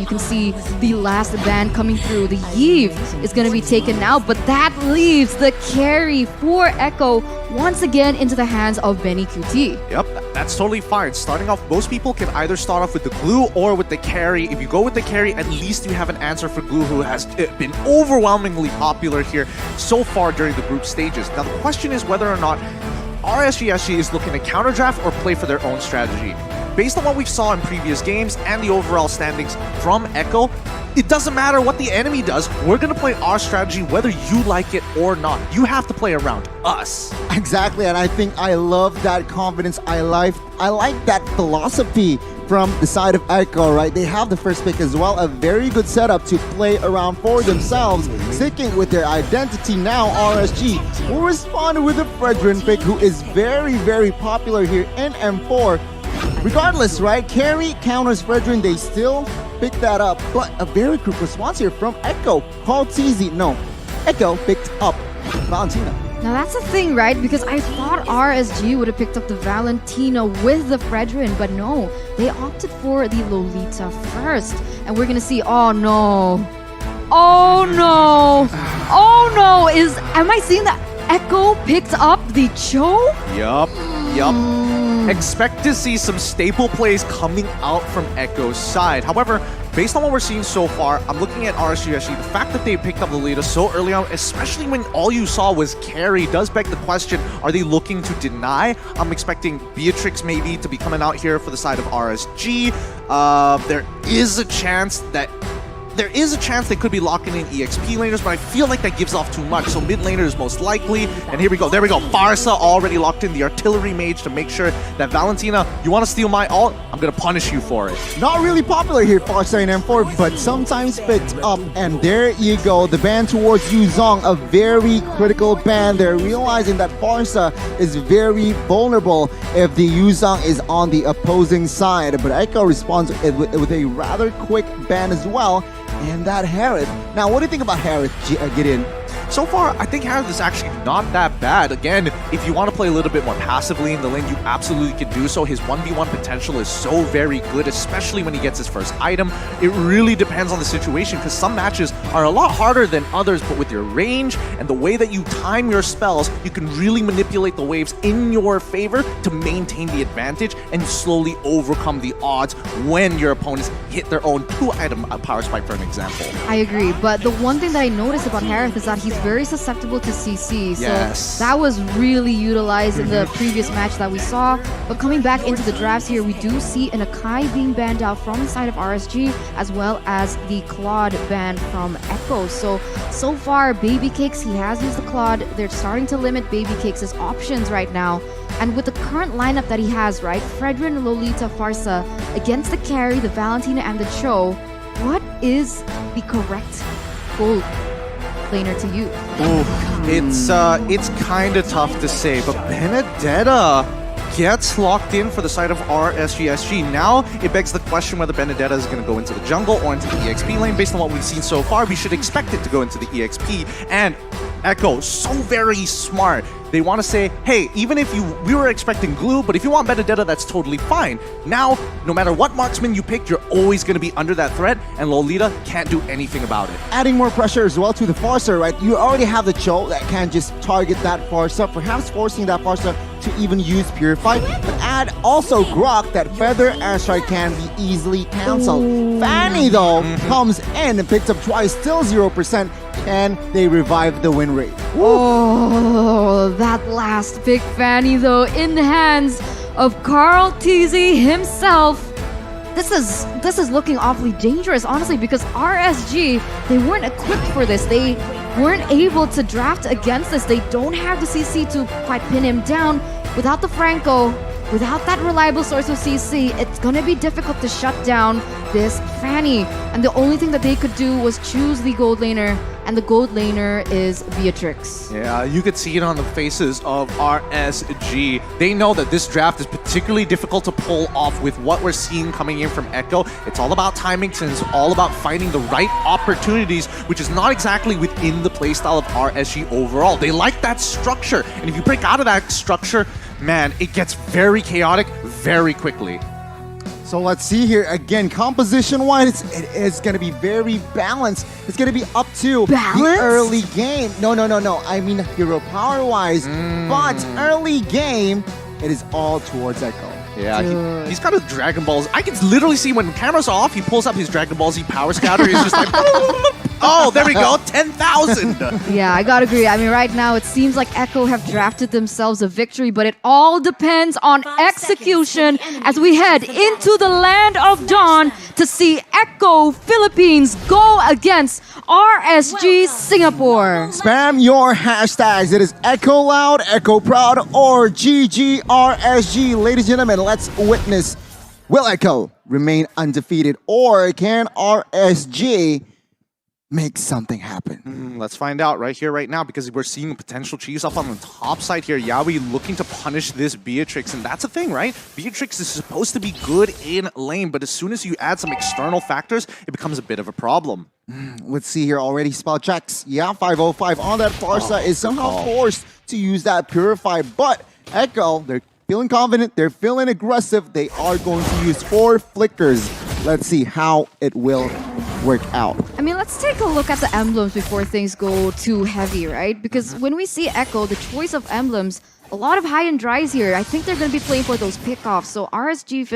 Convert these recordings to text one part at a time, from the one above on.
You can see the last band coming through. The Eve is going to be taken now, but that leaves the carry for Echo once again into the hands of Benny QT. Yep, that's totally fine. Starting off, most people can either start off with the glue or with the carry. If you go with the carry, at least you have an answer for glue, who has been overwhelmingly popular here so far during the group stages. Now the question is whether or not RSG is looking to counter draft or play for their own strategy. Based on what we saw in previous games and the overall standings from Echo, it doesn't matter what the enemy does. We're going to play our strategy whether you like it or not. You have to play around us. Exactly, and I think I love that confidence. I like that philosophy from the side of Echo, right? They have the first pick as well, a very good setup to play around for themselves, sticking with their identity. Now RSG will respond with a Fredrin pick, who is very, very popular here in M4. Regardless, right? Carry counters Fredrin, they still pick that up, but a very quick response here from Echo. Called TZ, no. Echo picked up Valentina. Now that's the thing, right? Because I thought RSG would have picked up the Valentina with the Fredrin, but no. They opted for the Lolita first. And we're gonna see, oh no. Oh no. Oh no. Am I seeing that Echo picked up the Cho? Yup. Expect to see some staple plays coming out from Echo's side. However, based on what we're seeing so far, I'm looking at RSG. The fact that they picked up Lolita so early on, especially when all you saw was carry, does beg the question, are they looking to deny? I'm expecting Beatrix maybe to be coming out here for the side of RSG. There is a chance they could be locking in EXP laners, but I feel like that gives off too much. So mid laner is most likely. And here we go. There we go. Farsa already locked in the artillery mage to make sure that Valentina, you want to steal my ult? I'm going to punish you for it. Not really popular here, Farsa in M4, but sometimes picked up. And there you go. The ban towards Yuzong, a very critical ban. They're realizing that Farsa is very vulnerable if the Yuzong is on the opposing side. But Echo responds with a rather quick ban as well. And that Harith. Now, what do you think about Harith, Gideon? So far, I think Harith is actually not that bad. Again, if you want to play a little bit more passively in the lane, you absolutely can do so. His 1v1 potential is so very good, especially when he gets his first item. It really depends on the situation, because some matches are a lot harder than others, but with your range and the way that you time your spells, you can really manipulate the waves in your favor to maintain the advantage and slowly overcome the odds when your opponents hit their own 2-item power spike, for an example. I agree, but the one thing that I noticed about Harith is that he's very susceptible to CC. So yes, that was really utilized in the previous match that we saw. But coming back into the drafts here, we do see an Akai being banned out from the side of RSG, as well as the Claude ban from Echo. So far, Baby Cakes, he has used the Claude. They're starting to limit Baby Cakes' options right now. And with the current lineup that he has, right, Fredrin, Lolita, Farsa, against the carry, the Valentina, and the Cho, what is the correct goal laner to use? It's kind of tough to say, but Benedetta gets locked in for the side of RSG. Now it begs the question whether Benedetta is going to go into the jungle or into the EXP lane. Based on what we've seen so far, we should expect it to go into the EXP. And Echo, so very smart. They want to say, hey, even if we were expecting glue, but if you want Benedetta, that's totally fine. Now, no matter what marksman you pick, you're always going to be under that threat, and Lolita can't do anything about it. Adding more pressure as well to the Farsa, right? You already have the Cho that can just target that Farsa, perhaps forcing that Farsa to even use Purify, but add also Grok, that Feather Airstrike can be easily cancelled. Fanny, though, comes in and picks up twice, still 0%, and they revive the win rate. Oh, that last pick, Fanny, though, in the hands of Carl TZ himself. This is looking awfully dangerous, honestly, because RSG, they weren't equipped for this. They weren't able to draft against this. They don't have the CC to quite pin him down. Without the Franco, without that reliable source of CC, it's gonna be difficult to shut down this Fanny. And the only thing that they could do was choose the gold laner, and the gold laner is Beatrix. Yeah, you could see it on the faces of RSG. They know that this draft is particularly difficult to pull off with what we're seeing coming in from Echo. It's all about timing, and it's all about finding the right opportunities, which is not exactly within the playstyle of RSG overall. They like that structure, and if you break out of that structure, man, it gets very chaotic very quickly. So let's see here again. Composition-wise, it is going to be very balanced. It's going to be up to Balanced? the early game. No. I mean hero power-wise, but early game, it is all towards Echo. Yeah, Dude. he's got a Dragon Balls. I can literally see when the camera's off, he pulls up his Dragon Ball Z Power Scatter. He's just like, oh, there we go, 10,000. Yeah, I gotta agree. I mean, right now it seems like Echo have drafted themselves a victory, but it all depends on execution as we head into the land of dawn to see Echo Philippines go against RSG Singapore. Spam your hashtags. It is Echo Loud, Echo Proud, or GGRSG. Ladies and gentlemen, let's witness. Will Echo remain undefeated, or can RSG make something happen? Let's find out right here, right now, because we're seeing a potential cheese off on the top side here. Yawi looking to punish this Beatrix, and that's the thing, right? Beatrix is supposed to be good in lane, but as soon as you add some external factors, it becomes a bit of a problem. Let's see here already. Spell checks. Yeah, 505 on that far side is somehow forced to use that Purify, but Echo, they're feeling confident, they're feeling aggressive. They are going to use 4 flickers. Let's see how it will work out. I mean, let's take a look at the emblems before things go too heavy, right? Because when we see Echo, the choice of emblems, a lot of high and dries here. I think they're going to be playing for those pickoffs. So RSG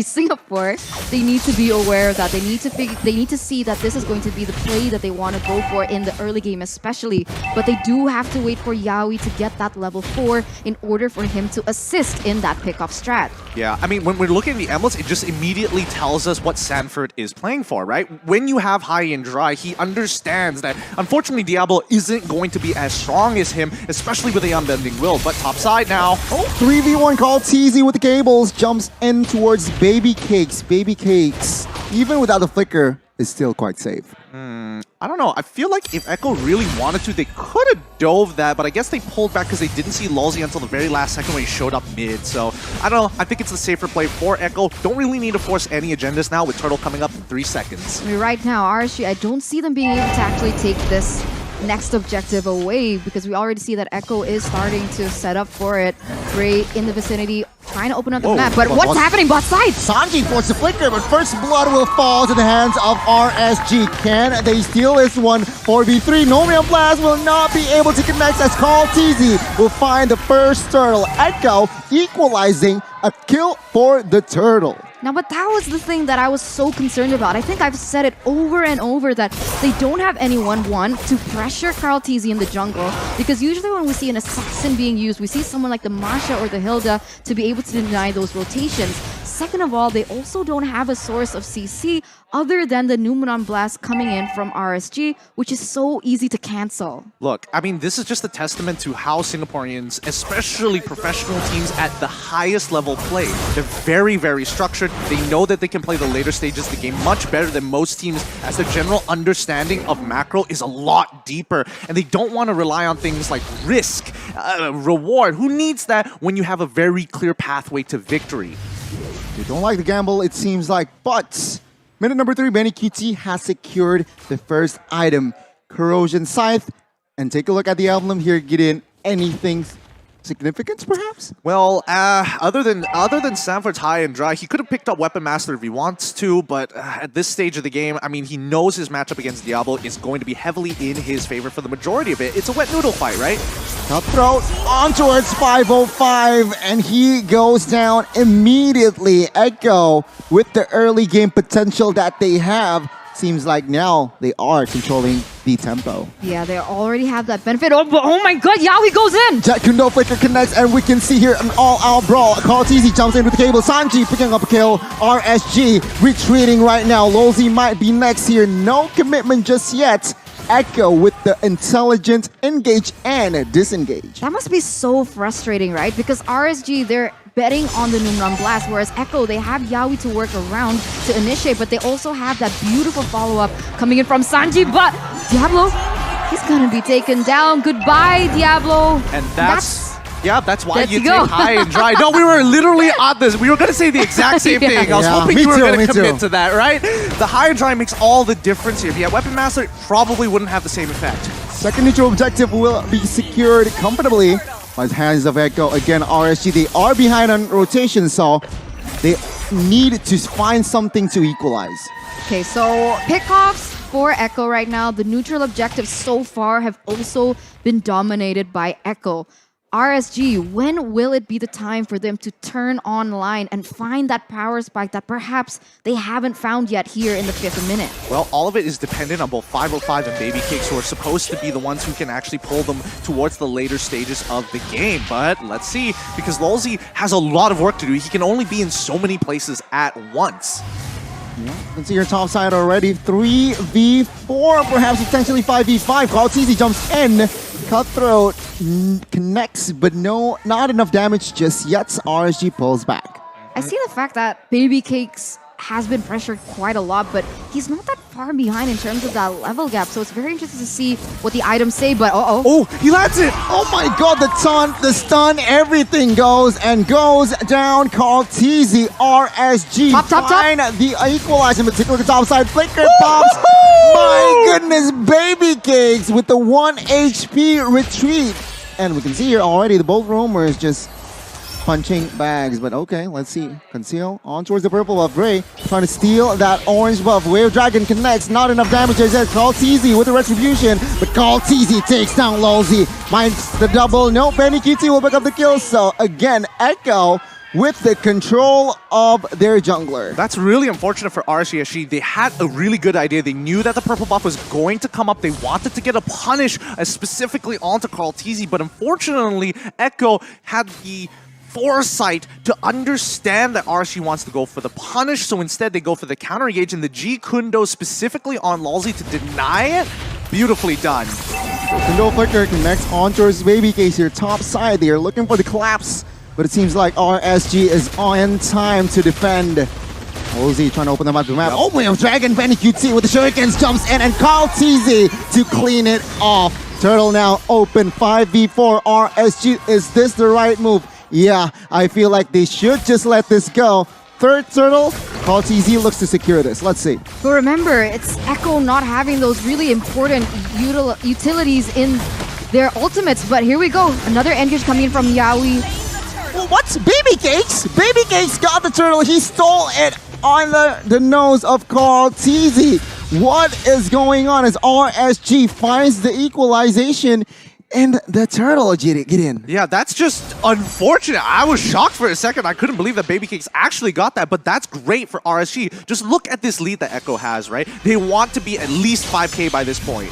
Singapore, they need to be aware of that. They need to see that this is going to be the play that they want to go for in the early game especially. But they do have to wait for Yawi to get that level 4 in order for him to assist in that pickoff strat. Yeah, I mean, when we're looking at the emblems, it just immediately tells us what Sanford is playing for, right? When you have high and dry, he understands that, unfortunately, Diablo isn't going to be as strong as him, especially with the unbending will. But top side now. 3v1 called TZ with the cables. Jumps in towards Baby Cakes. Baby Cakes, even without the flicker, is still quite safe. I don't know. I feel like if Echo really wanted to, they could have dove that, but I guess they pulled back because they didn't see Lulzy until the very last second when he showed up mid. So, I don't know. I think it's the safer play for Echo. Don't really need to force any agendas now with Turtle coming up in 3 seconds. I mean, right now, RSG, I don't see them being able to actually take this next objective away because we already see that Echo is starting to set up for it. Gray in the vicinity, trying to open up the map. But what's happening bot side? Sanji forced the flicker, but first blood will fall to the hands of RSG. Can they steal this one? 4v3, Nomian Blast will not be able to connect as Call TZ will find the first turtle. Echo equalizing a kill for the turtle. Now, but that was the thing that I was so concerned about. I think I've said it over and over that they don't have anyone, one, to pressure Carl TZ in the jungle. Because usually when we see an assassin being used, we see someone like the Masha or the Hilda to be able to deny those rotations. Second of all, they also don't have a source of CC other than the Numenon Blast coming in from RSG, which is so easy to cancel. Look, I mean, this is just a testament to how Singaporeans, especially professional teams at the highest level, play. They're very, very structured. They know that they can play the later stages of the game much better than most teams, as their general understanding of macro is a lot deeper. And they don't want to rely on things like risk, reward. Who needs that when you have a very clear pathway to victory? They don't like the gamble, it seems like, but minute number 3, Benny QT has secured the first item, Corrosion Scythe. And take a look at the emblem here, get in anything significance, perhaps? Well, other than Sanford's high and dry, he could have picked up Weapon Master if he wants to, but at this stage of the game, I mean, he knows his matchup against Diablo is going to be heavily in his favor for the majority of it. It's a wet noodle fight, right? Cutthroat on towards 505, and he goes down immediately. Echo, with the early game potential that they have, seems like now they are controlling the tempo. Yeah, they already have that benefit. Oh my god, Yawi goes in! Jet Kundo flicker connects, and we can see here an all-out brawl. Call TZ jumps in with the cable. Sanji picking up a kill. RSG retreating right now. Lulzy might be next here. No commitment just yet. Echo with the intelligent engage and disengage. That must be so frustrating, right? Because RSG, they're betting on the Numenon Blast, whereas Echo, they have Yawi to work around to initiate, but they also have that beautiful follow-up coming in from Sanji, but Diablo, he's gonna be taken down. Goodbye, Diablo. And that's why you go. take high and dry. No, we were literally on this. We were going to say the exact same thing. I was hoping you were going to commit to that, right? The high and dry makes all the difference here. If you had Weapon Master, it probably wouldn't have the same effect. Second neutral objective will be secured comfortably by the hands of Echo. Again, RSG, they are behind on rotation, so they need to find something to equalize. Okay, so pickoffs for Echo right now. The neutral objectives so far have also been dominated by Echo. RSG, when will it be the time for them to turn online and find that power spike that perhaps they haven't found yet here in the 5th minute? Well, all of it is dependent on both 505 and Baby Cakes, who are supposed to be the ones who can actually pull them towards the later stages of the game. But let's see, because Lolzy has a lot of work to do. He can only be in so many places at once. Yeah, you can see your top side already. 3v4, perhaps potentially 5v5. Kaltizi jumps in. Cutthroat connects, but no, not enough damage just yet. RSG pulls back. I see the fact that Baby Cakes has been pressured quite a lot, but he's not that far behind in terms of that level gap. So it's very interesting to see what the items say, but Oh, he lands it! Oh my god, the taunt, the stun, everything goes down. Kaltizi, RSG. Top. Find the equalizer, in particular the top side. Flicker pops. My goodness, Baby Cakes with the 1 HP retreat. And we can see here already the both roamer is just punching bags, but okay, let's see. Conceal on towards the purple buff. Bray trying to steal that orange buff. Wave Dragon connects, not enough damage as Kaltizi with the retribution, but Kaltizi takes down Lolzy. Minds the double. No, Benny QT will pick up the kill. So again, Echo with the control of their jungler. That's really unfortunate for RSG. They had a really good idea. They knew that the purple buff was going to come up. They wanted to get a punish specifically onto Kaltizi, but unfortunately, Echo had the foresight to understand that RSG wants to go for the punish, so instead they go for the counter engage, and the G Kundo specifically on Lolzy to deny it. Beautifully done. Kundo Flicker connects on towards Baby Case here, top side. They are looking for the collapse, but it seems like RSG is on time to defend. Lolzy trying to open them up the map. Oh, we have Dragon Benny QT with the shurikens, jumps in, and Kaltizi to clean it off. Turtle now open, 5v4 RSG. Is this the right move? Yeah, I feel like they should just let this go. Third turtle, Kaltizi looks to secure this. Let's see. But remember, it's Echo not having those really important utilities in their ultimates. But here we go. Another engage coming in from Yaoi. Well, what's Baby Cakes? Baby Cakes got the turtle. He stole it on the nose of Kaltizi. What is going on as RSG finds the equalization? And the turtle, get in. Yeah, that's just unfortunate. I was shocked for a second. I couldn't believe that Baby Cakes actually got that, but that's great for RSG. Just look at this lead that Echo has, right? They want to be at least 5K by this point.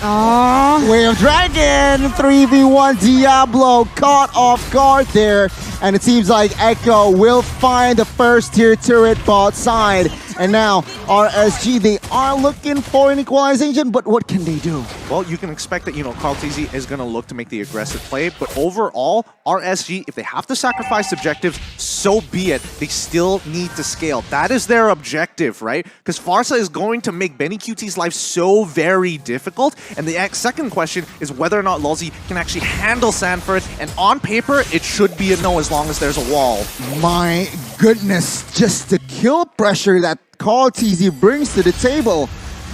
Wave Dragon, 3v1 Diablo caught off guard there. And it seems like Echo will find the first tier turret bot side. And now RSG, they are looking for an equalization, but what can they do? Well, you can expect that, Kaltizi is going to look to make the aggressive play, but overall, RSG, if they have to sacrifice objectives, so be it. They still need to scale. That is their objective, right? Because Farsa is going to make Benny QT's life so very difficult, and the second question is whether or not Lolzy can actually handle Sanford, and on paper, it should be a no as long as there's a wall. My goodness, just the kill pressure that Kaltizi brings to the table.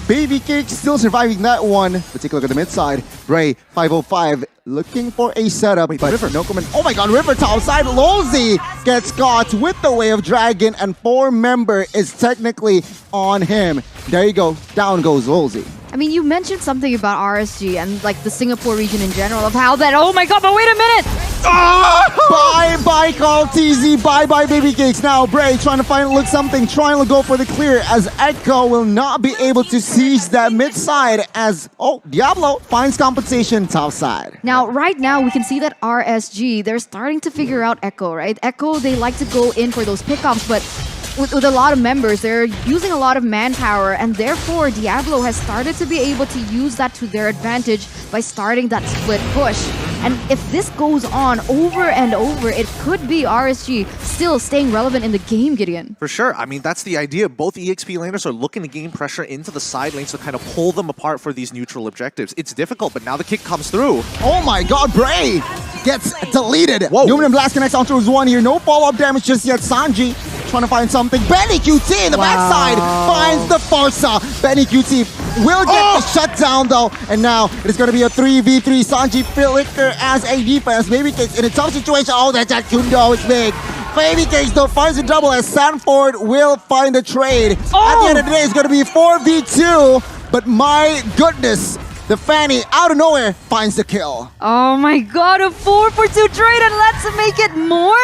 Baby Cake still surviving that one. But take a look at the mid side. Ray, 505, looking for a setup. Wait, but River. no comment. Oh my god, River top side. Lolzy gets caught with the Wave Dragon, and 4-member is technically on him. There you go. Down goes Lolzy. I mean, you mentioned something about RSG and like the Singapore region in general of how that, oh my god, but wait a minute! Bye-bye Kaltizi, bye-bye Baby Cakes. Now Bray trying to look something, trying to go for the clear as Echo will not be able to seize that mid side as, Diablo finds compensation top side. Now, right now, we can see that RSG, they're starting to figure out Echo, right? Echo, they like to go in for those pickups, but with a lot of members, they're using a lot of manpower, and therefore Diablo has started to be able to use that to their advantage by starting that split push. And if this goes on over and over, it could be RSG still staying relevant in the game, Gideon. For sure. I mean, that's the idea. Both EXP laners are looking to gain pressure into the side lanes to kind of pull them apart for these neutral objectives. It's difficult, but now the kick comes through. Oh my god, Bray gets deleted. Whoa. Numen Blast connects onto his one here. No follow-up damage just yet. Sanji trying to find something. Benny QT in the backside finds the Farsa. Benny QT will get the shutdown though. And now it is going to be a 3v3. Sanji Flicker as a defense. Baby Cakes in a tough situation. Oh, that Kundo is big. Babycakes though finds a double as Sanford will find the trade. At the end of the day, it's going to be 4v2. But my goodness, the Fanny out of nowhere finds the kill. Oh my god, a 4-for-2 trade, and let's make it more?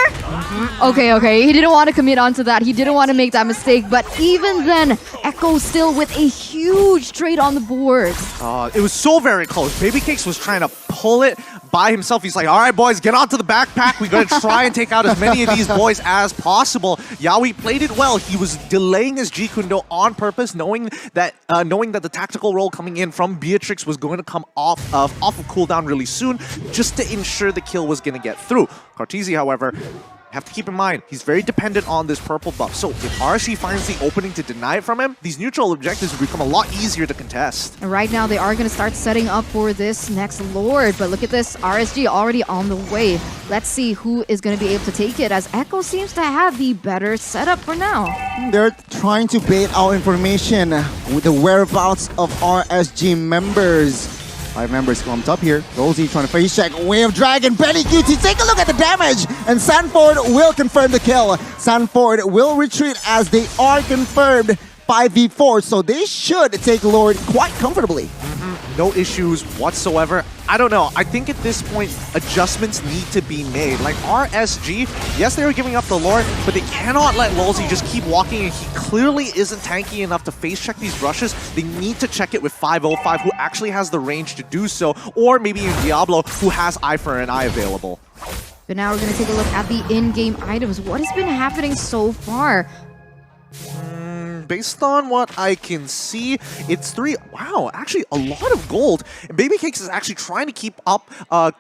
Okay, he didn't want to commit onto that. He didn't want to make that mistake, but even then, Echo still with a huge trade on the board. It was so very close. Babycakes was trying to pull it by himself. He's like, all right, boys, get onto the backpack. We're going to try and take out as many of these boys as possible. Yaoi played it well. He was delaying his G Kundo on purpose, knowing that the tactical roll coming in from Beatrix was going to come off of cooldown really soon, just to ensure the kill was going to get through. Cartesi, however, have to keep in mind, he's very dependent on this purple buff. So if RSG finds the opening to deny it from him, these neutral objectives will become a lot easier to contest. And right now, they are going to start setting up for this next Lord. But look at this, RSG already on the way. Let's see who is going to be able to take it, as Echo seems to have the better setup for now. They're trying to bait out information with the whereabouts of RSG members. 5 members clumped up here. Rosie trying to face check. Wave Dragon, Benny QT. Take a look at the damage. And Sanford will confirm the kill. Sanford will retreat as they are confirmed 5v4. So they should take Lord quite comfortably. No issues whatsoever. I don't know. I think at this point, adjustments need to be made. Like RSG, yes, they were giving up the Lord, but they cannot let Lolzy just keep walking, and he clearly isn't tanky enough to face check these rushes. They need to check it with 505, who actually has the range to do so, or maybe even Diablo, who has Eye for an Eye available. But now we're going to take a look at the in-game items. What has been happening so far? Based on what I can see, it's 3. Wow, actually a lot of gold. And Babycakes is actually trying to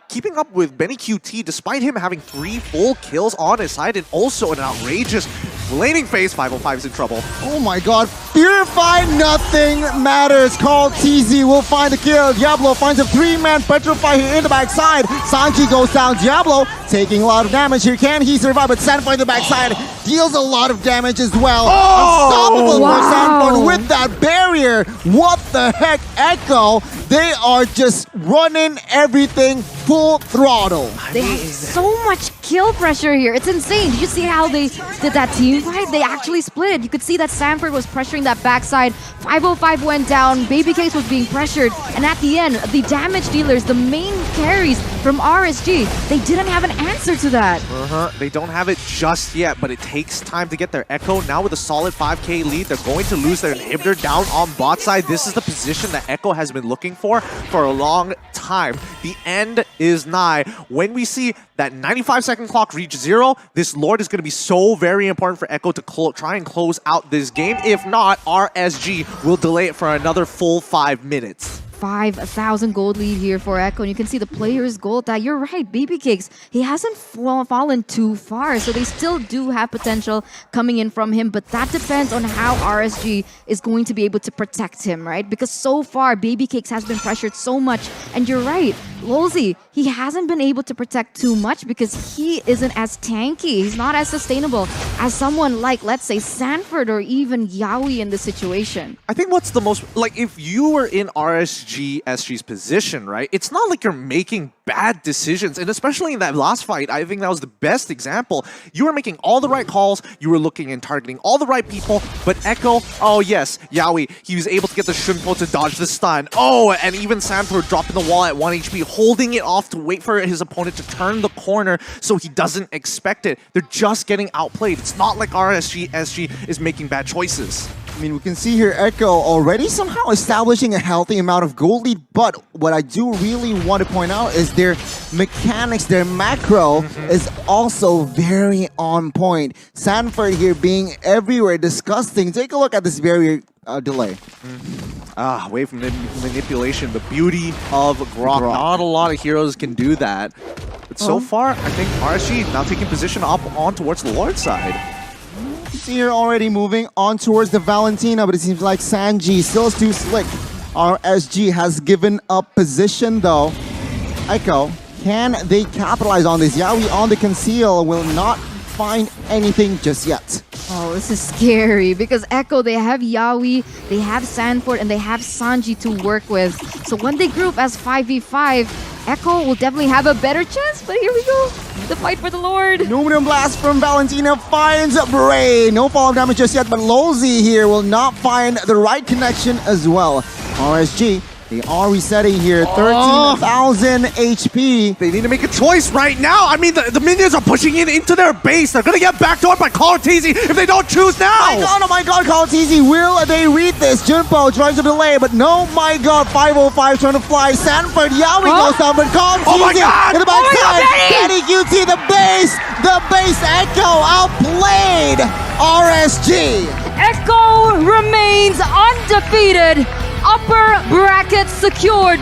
keeping up with Benny QT, despite him having 3 full kills on his side, and also an outrageous flaming face. 505 is in trouble. Oh my god. Purify, nothing matters. Carl TZ will find the kill. Diablo finds a 3-man Petrify here in the backside. Sanji goes down. Diablo taking a lot of damage here. Can he survive? But Sanford in the backside deals a lot of damage as well. Unstoppable for Sanford with that barrier. What the heck, Echo? They are just running everything full throttle. They have so much kill pressure here. It's insane. Did you see how they did that team fight? They actually split. You could see that Sanford was pressuring that backside. 505 went down. Babycase was being pressured. And at the end, the damage dealers, the main carries from RSG, they didn't have an answer to that. They don't have it just yet, but it takes time to get their Echo. Now with a solid 5k lead, they're going to lose their inhibitor down on bot side. This is the position that Echo has been looking for a long time. The end is nigh. When we see that 95-second clock reach 0, this Lord is going to be so very important for Echo to try and close out this game. If not, RSG will delay it for another full 5 minutes. 5,000 gold lead here for Echo, and you can see the player's gold that you're right, Babycakes, he hasn't fallen too far, so they still do have potential coming in from him, but that depends on how RSG is going to be able to protect him, right? Because so far, Babycakes has been pressured so much, and you're right, Lolzy, he hasn't been able to protect too much because he isn't as tanky, he's not as sustainable as someone like, let's say, Sanford or even Yaoi in this situation. I think what's the most, like, if you were in SG's position, right? It's not like you're making bad decisions, and especially in that last fight, I think that was the best example. You were making all the right calls, you were looking and targeting all the right people, but Echo, oh yes, Yaoi, he was able to get the Shunpo to dodge the stun. Oh, and even Sanford dropping the wall at 1 HP, holding it off to wait for his opponent to turn the corner so he doesn't expect it. They're just getting outplayed. It's not like SG is making bad choices. I mean, we can see here Echo already somehow establishing a healthy amount of gold lead, but what I do really want to point out is their mechanics, their macro is also very on point. Sanford here being everywhere, disgusting. Take a look at this very delay. Wave manipulation, the beauty of Grok. Not a lot of heroes can do that. But so far, I think RSG now taking position up on towards the Lord side. See here already moving on towards the Valentina, but it seems like Sanji still is too slick. RSG has given up position though. Echo, can they capitalize on this? Yaoi on the conceal will not find anything just yet. Oh, this is scary because Echo, they have Yaoi, they have Sanford, and they have Sanji to work with. So when they group as 5v5, Echo will definitely have a better chance, but here we go. The fight for the Lord. Numinum Blast from Valentina finds Bray. No fall damage just yet, but Lolzy here will not find the right connection as well. RSG, they are resetting here. 13,000 HP. They need to make a choice right now. I mean, the minions are pushing in into their base. They're gonna get backdoored by Cartesi if they don't choose now. Oh my god, Kaltizi, will they read this? Junpo tries to delay, but no, my god, 505 trying to fly. Sanford, Yaoi goes down, but Kaltizi Oh my god! in the Oh my backside. god, Benny QT, the base Echo outplayed RSG. Echo remains undefeated. Upper bracket secured.